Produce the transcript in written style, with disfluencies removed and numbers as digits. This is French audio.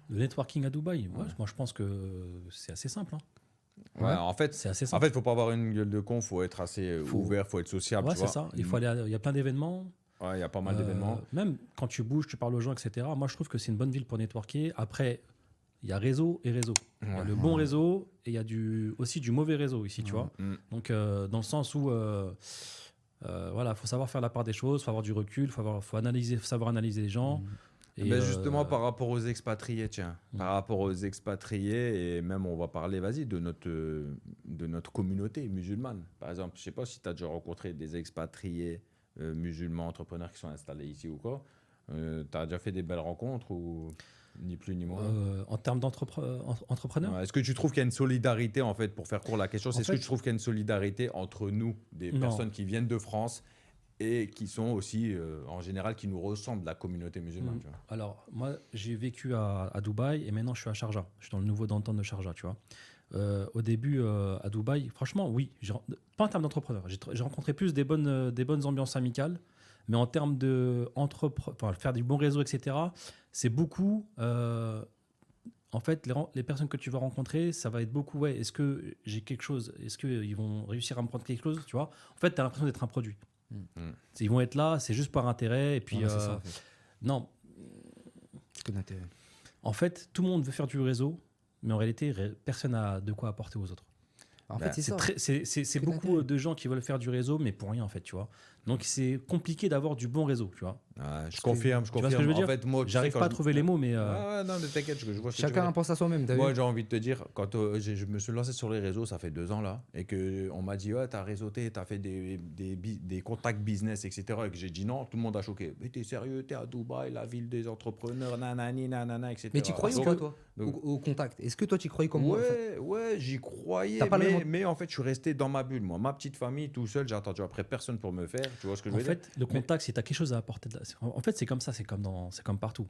Le networking à Dubaï, ouais, moi je pense que c'est assez simple, hein. Ouais, en fait, C'est assez en simple. fait, faut pas avoir une gueule de con, faut être assez Faut... ouvert, faut être sociable, Ouais, tu c'est vois. ça. Il faut aller il y a plein d'événements. Ouais, il y a pas mal d'événements. Même quand tu bouges, tu parles aux gens, etc. Moi, je trouve que c'est une bonne ville pour networker. Après, il y a réseau et réseau. Il y a Ouais. le bon réseau et il y a aussi du mauvais réseau ici, tu vois. Mm. Donc, dans le sens où, voilà, faut savoir faire la part des choses, faut avoir du recul, faut analyser, faut savoir analyser les gens. Et Ben justement, par rapport aux expatriés, tiens, Mm. par rapport aux expatriés, et même on va parler, vas-y, de notre communauté musulmane. Par exemple, je sais pas si tu as déjà rencontré des expatriés musulmans entrepreneurs qui sont installés ici ou quoi. Tu as déjà fait des belles rencontres ou ni plus ni moins? en termes d'entrepreneurs, Ouais. Est-ce que tu trouves qu'il y a une solidarité, en fait, pour faire court la question, en c'est est-ce que tu fait, trouves qu'il y a une solidarité entre nous, des non. personnes qui viennent de France et qui sont aussi, en général, qui nous ressemblent, la communauté musulmane, Mm. tu vois? Alors, moi, j'ai vécu à Dubaï et maintenant je suis à Sharjah. Je suis dans le nouveau downtown de Sharjah, tu vois. Au début, à Dubaï, franchement, oui. Pas en termes d'entrepreneurs. J'ai rencontré plus des bonnes ambiances amicales. Mais en termes enfin, faire du bon réseau, etc., c'est beaucoup. En fait, les personnes que tu vas rencontrer, ça va être beaucoup. Ouais, est-ce que j'ai quelque chose? Est-ce qu'ils vont réussir à me prendre quelque chose? Tu vois? En fait, tu as l'impression d'être un produit. Mm. Ils vont être là, c'est juste par intérêt. Et puis, Voilà, c'est ça en fait. non, C'est que d'intérêt. en fait, tout le monde veut faire du réseau, mais en réalité, personne n'a de quoi apporter aux autres. En Bah, fait, c'est ça. C'est Que beaucoup d'intérêt. de gens qui veulent faire du réseau, mais pour rien, en fait, tu vois. Donc, c'est compliqué d'avoir du bon réseau, tu vois. Ouais, je que- confirme, je Tu vois ce que je confirme. veux En dire? fait, moi, tu sais, J'arrive quand pas à trouver les mots, mais Ouais, ouais, non, mais t'inquiète, je vois ce que tu veux Chacun dire. pense à soi-même, t'as vu? Moi, j'ai envie de te dire, quand je me suis lancé sur les réseaux, ça fait 2 ans là, et qu'on m'a dit, ouais, t'as réseauté, t'as fait des contacts business, etc. Et que j'ai dit non, tout le monde a choqué. Mais t'es sérieux, t'es à Dubaï, la ville des entrepreneurs, nanani, nanana, etc. Mais tu croyais ou Donc, pas, toi, donc- au contact? Est-ce que toi, tu croyais comme moi en fait? ouais, j'y croyais, T'as pas le mais en fait, je suis resté dans ma bulle, moi. Ma petite famille, tout seul, j'ai attendu après personne pour me faire, tu vois ce que je en veux dire? fait, le contact, si tu as quelque chose à apporter, en fait, c'est comme ça, c'est comme partout.